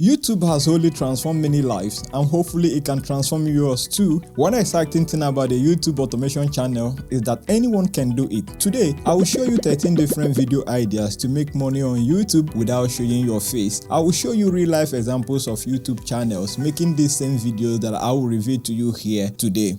YouTube has wholly transformed many lives, and hopefully it can transform yours too. One exciting thing about the YouTube automation channel is that anyone can do it. Today, I will show you 13 different video ideas to make money on YouTube without showing your face. I will show you real-life examples of YouTube channels making these same videos that I will reveal to you here today.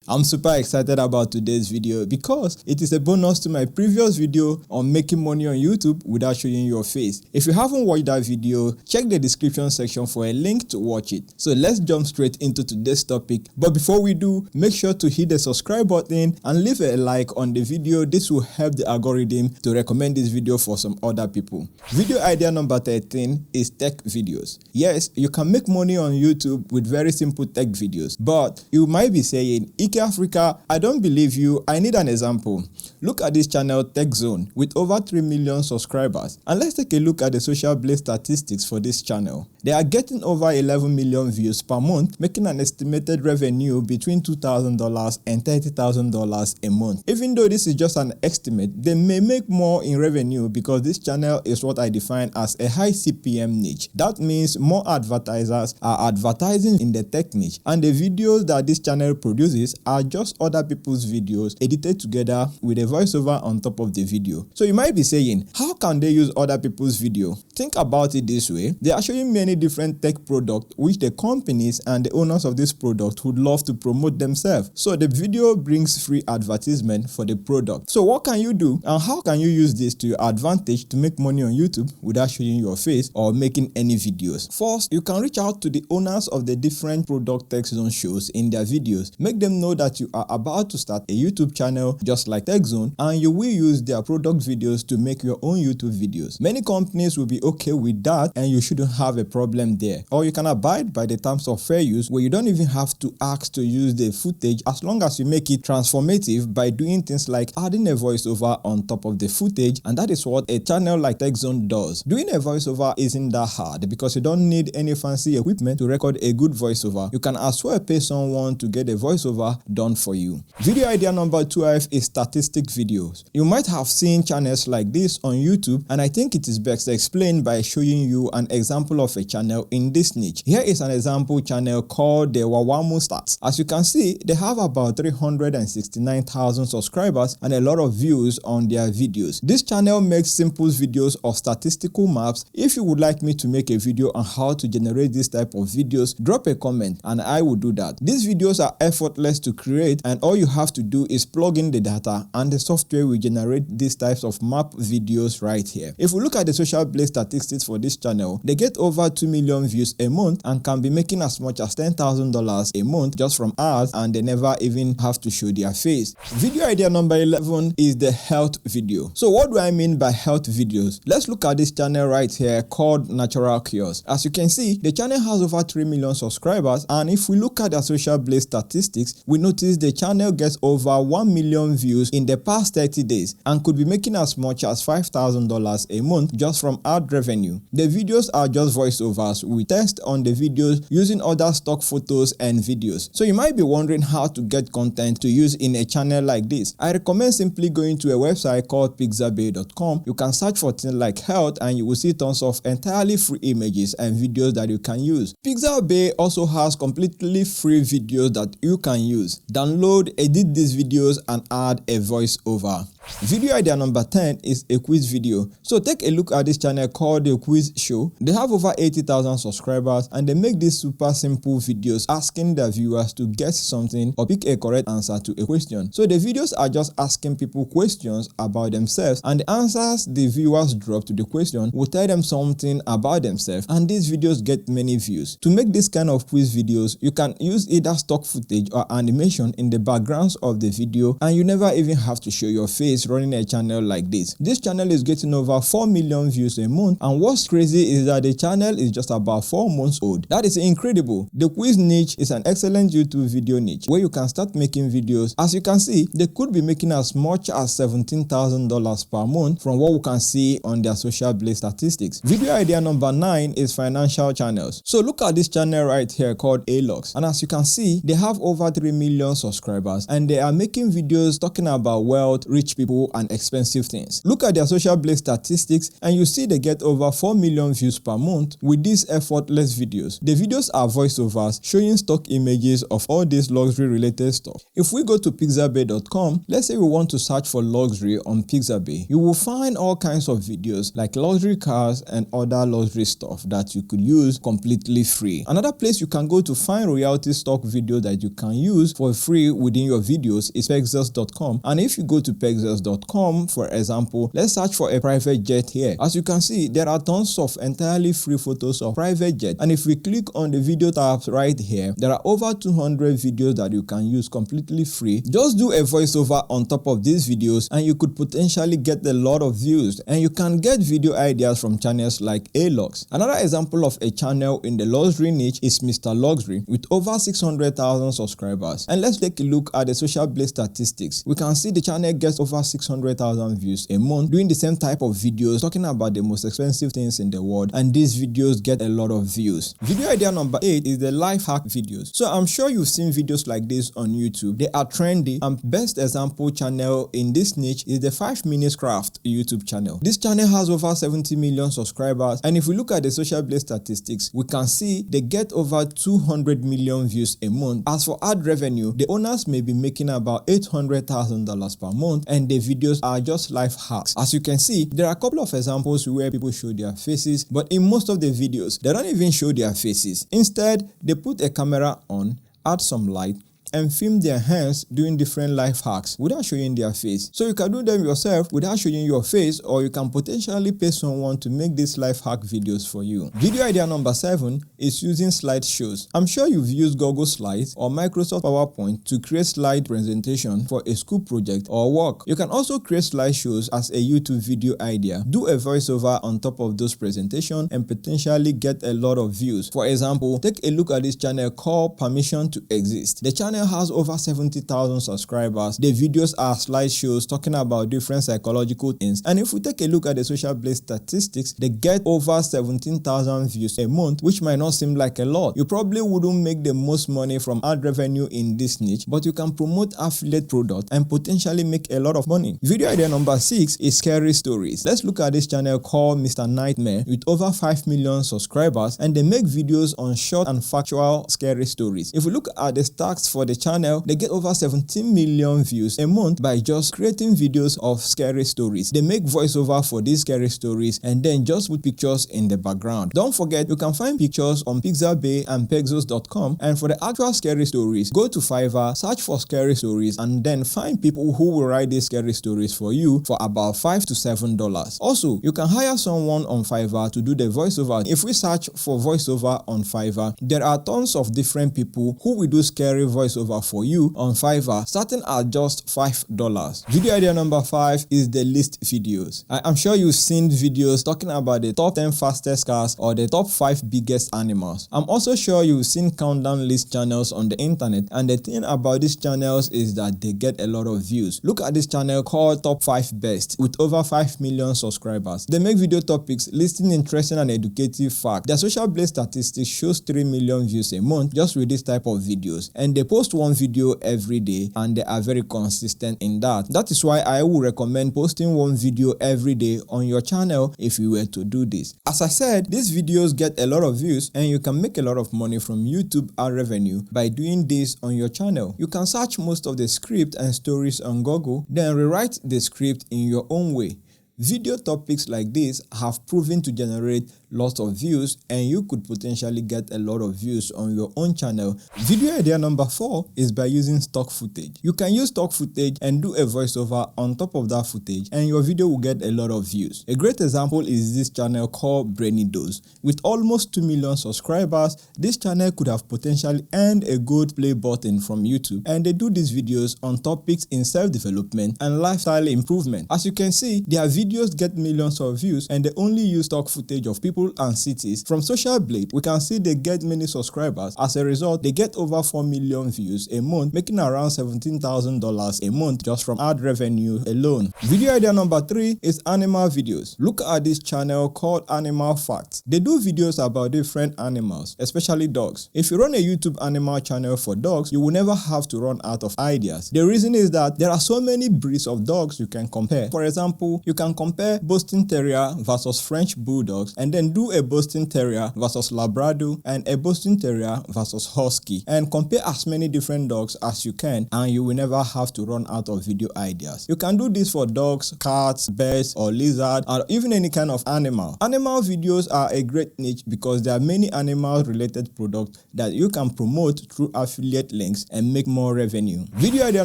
I'm super excited about today's video because it is a bonus to my previous video on making money on YouTube without showing your face. If you haven't watched that video, check the description section for a link to watch it. So let's jump straight into today's topic. But before we do, make sure to hit the subscribe button and leave a like on the video. This will help the algorithm to recommend this video for some other people. Video idea number 13 is tech videos. Yes, you can make money on YouTube with very simple tech videos, but you might be saying, ikeAfrica, I don't believe you. I need an example. Look at this channel Tech Zone with over 3 million subscribers, and let's take a look at the social blade statistics for this channel. They are getting over 11 million views per month, making an estimated revenue between $2,000 and $30,000 a month. Even though this is just an estimate, they may make more in revenue because this channel is what I define as a high CPM niche. That means more advertisers are advertising in the tech niche, and the videos that this channel produces are just other people's videos edited together with a voiceover on top of the video. So you might be saying, how can they use other people's video? Think about it this way. They are showing many different tech products which the companies and the owners of this product would love to promote themselves. So the video brings free advertisement for the product. So what can you do, and how can you use this to your advantage to make money on YouTube without showing your face or making any videos? First, you can reach out to the owners of the different product Tech Zone shows in their videos. Make them know that you are about to start a YouTube channel just like Tech Zone, and you will use their product videos to make your own YouTube videos. Many companies will be okay with that, and you shouldn't have a problem there. Or you can abide by the terms of fair use, where you don't even have to ask to use the footage as long as you make it transformative by doing things like adding a voiceover on top of the footage, and that is what a channel like Tech Zone does. Doing a voiceover isn't that hard because you don't need any fancy equipment to record a good voiceover. You can as well pay someone to get a voiceover done for you. Video idea number 12 is statistic videos. You might have seen channels like this on YouTube, and I think it is best explained by showing you an example of a channel in this niche. Here is an example channel called the Wawamu Stats. As you can see, they have about 369,000 subscribers and a lot of views on their videos. This channel makes simple videos of statistical maps. If you would like me to make a video on how to generate this type of videos, drop a comment and I will do that. These videos are effortless to create, and all you have to do is plug in the data and the software will generate these types of map videos right here. If we look at the social blade statistics for this channel, they get over 2 million views a month and can be making as much as $10,000 a month just from ads, and they never even have to show their face. Video idea number 11 is the health video. So what do I mean by health videos? Let's look at this channel right here called Natural Cures. As you can see, the channel has over 3 million subscribers, and if we look at the social blade statistics, we notice the channel gets over 1 million views in the past 30 days and could be making as much as $5,000 a month just from ad revenue. The videos are just voiceovers with text on the videos using other stock photos and videos. So you might be wondering how to get content to use in a channel like this. I recommend simply going to a website called pixabay.com. You can search for things like health and you will see tons of entirely free images and videos that you can use. Pixabay also has completely free videos that you can use. Download, edit these videos and add a voiceover. Video idea number 10 is a quiz video. So take a look at this channel called The Quiz Show. They have over 80,000 subscribers and they make these super simple videos asking their viewers to guess something or pick a correct answer to a question. So the videos are just asking people questions about themselves, and the answers the viewers drop to the question will tell them something about themselves, and these videos get many views. To make this kind of quiz videos, you can use either stock footage or animation in the backgrounds of the video, and you never even have to show your face running a channel like this. This channel is getting over 4 million views a month, and what's crazy is that the channel is just about 4 months old. That is incredible. The quiz niche is an excellent YouTube video niche where you can start making videos. As you can see, they could be making as much as $17,000 per month from what we can see on their social blade statistics. Video idea number 9 is financial channels. So look at this channel right here called Alux, and as you can see, they have over 3 million subscribers and they are making videos talking about wealth, rich people people and expensive things. Look at their social blade statistics and you see they get over 4 million views per month with these effortless videos. The videos are voiceovers showing stock images of all this luxury related stuff. If we go to pixabay.com, let's say we want to search for luxury on Pixabay, you will find all kinds of videos like luxury cars and other luxury stuff that you could use completely free. Another place you can go to find royalty stock video that you can use for free within your videos is pexels.com. And if you go to pexels.com, for example, let's search for a private jet here. As you can see, there are tons of entirely free photos of private jet, and if we click on the video tabs right here, there are over 200 videos that you can use completely free. Just do a voiceover on top of these videos and you could potentially get a lot of views, and you can get video ideas from channels like Alox. Another example of a channel in the luxury niche is Mr. Luxury with over 600,000 subscribers. And let's take a look at the social blade statistics. We can see the channel gets over 600,000 views a month doing the same type of videos talking about the most expensive things in the world, and these videos get a lot of views. Video idea number 8 is the life hack videos. So I'm sure you've seen videos like this on YouTube. They are trendy, and best example channel in this niche is the 5 Minutes Craft YouTube channel. This channel has over 70 million subscribers, and if we look at the social blade statistics, we can see they get over 200 million views a month. As for ad revenue, the owners may be making about $800,000 per month, and the videos are just life hacks. As you can see, there are a couple of examples where people show their faces, but in most of the videos, they don't even show their faces. Instead, they put a camera on, add some light, and film their hands doing different life hacks without showing their face. So you can do them yourself without showing your face, or you can potentially pay someone to make these life hack videos for you. Video idea number 7 is using slideshows. I'm sure you've used Google Slides or Microsoft PowerPoint to create slide presentation for a school project or work. You can also create slideshows as a YouTube video idea. Do a voiceover on top of those presentations and potentially get a lot of views. For example, take a look at this channel called Permission to Exist. The channel has over 70,000 subscribers. The videos are slideshows talking about different psychological things, and if we take a look at the social blade statistics, they get over 17,000 views a month, which might not seem like a lot. You probably wouldn't make the most money from ad revenue in this niche, but you can promote affiliate products and potentially make a lot of money. Video idea number 6 is scary stories. Let's look at this channel called Mr. Nightmare with over 5 million subscribers, and they make videos on short and factual scary stories. If we look at the stats for the channel, they get over 17 million views a month by just creating videos of scary stories. They make voiceover for these scary stories and then just put pictures in the background. Don't forget, you can find pictures on Pixabay and pexels.com, and for the actual scary stories, go to Fiverr, search for scary stories, and then find people who will write these scary stories for you for about $5 to $7. Also, you can hire someone on Fiverr to do the voiceover. If we search for voiceover on Fiverr, there are tons of different people who will do scary voiceover for you on Fiverr, starting at just $5. Video idea number 5 is the list videos. I'm sure you've seen videos talking about the top 10 fastest cars or the top 5 biggest animals. I'm also sure you've seen countdown list channels on the internet, and the thing about these channels is that they get a lot of views. Look at this channel called Top 5 Best with over 5 million subscribers. They make video topics listing interesting and educative facts. Their social blade statistics shows 3 million views a month just with this type of videos, and they post one video every day, and they are very consistent in that. That is why I would recommend posting one video every day on your channel if you were to do this. As I said, these videos get a lot of views, and you can make a lot of money from YouTube ad revenue by doing this on your channel. You can search most of the script and stories on Google, then rewrite the script in your own way. Video topics like this have proven to generate lots of views, and you could potentially get a lot of views on your own channel. Video idea number 4 is by using stock footage. You can use stock footage and do a voiceover on top of that footage, and your video will get a lot of views. A great example is this channel called Brainy Dose. With almost 2 million subscribers, this channel could have potentially earned a gold play button from YouTube, and they do these videos on topics in self-development and lifestyle improvement. As you can see, their videos videos get millions of views and they only use stock footage of people and cities. From Social Blade, we can see they get many subscribers. As a result, they get over 4 million views a month, making around $17,000 a month just from ad revenue alone. Video idea number 3 is animal videos. Look at this channel called Animal Facts. They do videos about different animals, especially dogs. If you run a YouTube animal channel for dogs, you will never have to run out of ideas. The reason is that there are so many breeds of dogs you can compare. For example, you can compare Boston Terrier versus French Bulldogs and then do a Boston Terrier versus Labrador and a Boston Terrier versus Husky and compare as many different dogs as you can, and you will never have to run out of video ideas. You can do this for dogs, cats, birds or lizard, or even any kind of animal. Animal videos are a great niche because there are many animal related products that you can promote through affiliate links and make more revenue. Video idea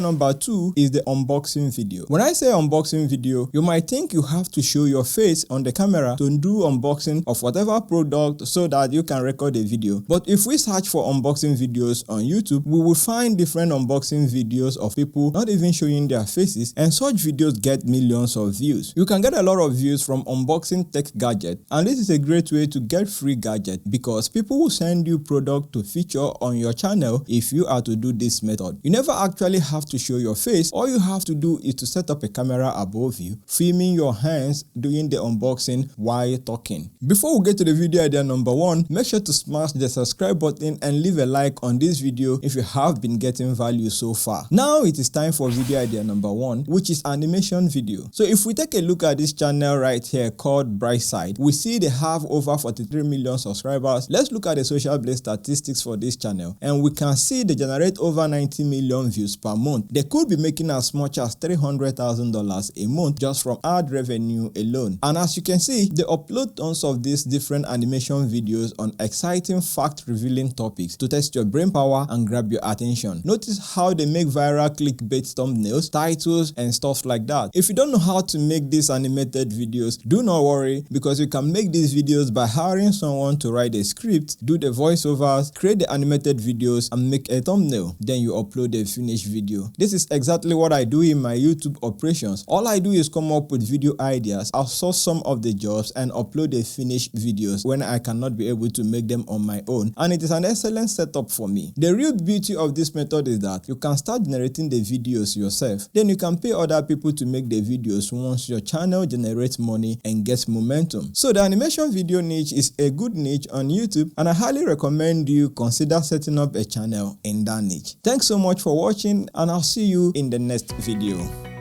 number 2 is the unboxing video. When I say unboxing video, you might think you have to show your face on the camera to do unboxing of whatever product so that you can record a video. But if we search for unboxing videos on YouTube, we will find different unboxing videos of people not even showing their faces, and such videos get millions of views. You can get a lot of views from unboxing tech gadget, and this is a great way to get free gadget because people will send you product to feature on your channel if you are to do this method. You never actually have to show your face. All you have to do is to set up a camera above you, filming your hands doing the unboxing while talking. Before we get to the video idea number 1, make sure to smash the subscribe button and leave a like on this video if you have been getting value so far. Now it is time for video idea number 1, which is animation video. So if we take a look at this channel right here called Brightside, we see they have over 43 million subscribers. Let's look at the Social Blade statistics for this channel and we can see they generate over 90 million views per month. They could be making as much as $300,000 a month just from ad revenue alone. And as you can see, they upload tons of these different animation videos on exciting fact-revealing topics to test your brain power and grab your attention. Notice how they make viral clickbait thumbnails, titles, and stuff like that. If you don't know how to make these animated videos, do not worry because you can make these videos by hiring someone to write a script, do the voiceovers, create the animated videos, and make a thumbnail. Then you upload a finished video. This is exactly what I do in my YouTube operations. All I do is come up with video ideas, outsource some of the jobs, and upload the finished videos when I cannot be able to make them on my own. And it is an excellent setup for me. The real beauty of this method is that you can start generating the videos yourself. Then you can pay other people to make the videos once your channel generates money and gets momentum. So the animation video niche is a good niche on YouTube, and I highly recommend you consider setting up a channel in that niche. Thanks so much for watching, and I'll see you in the next video.